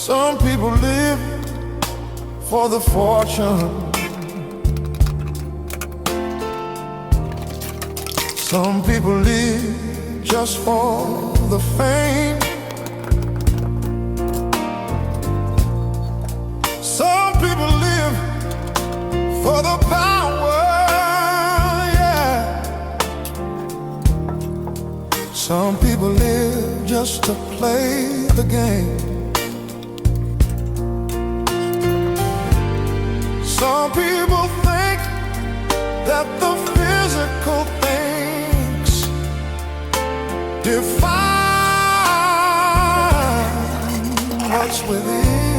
Some people live for the fortune. Some people live just for the fame. Some people live for the power, yeah. Some people live just to play the game. Some people think that the physical things define what's within.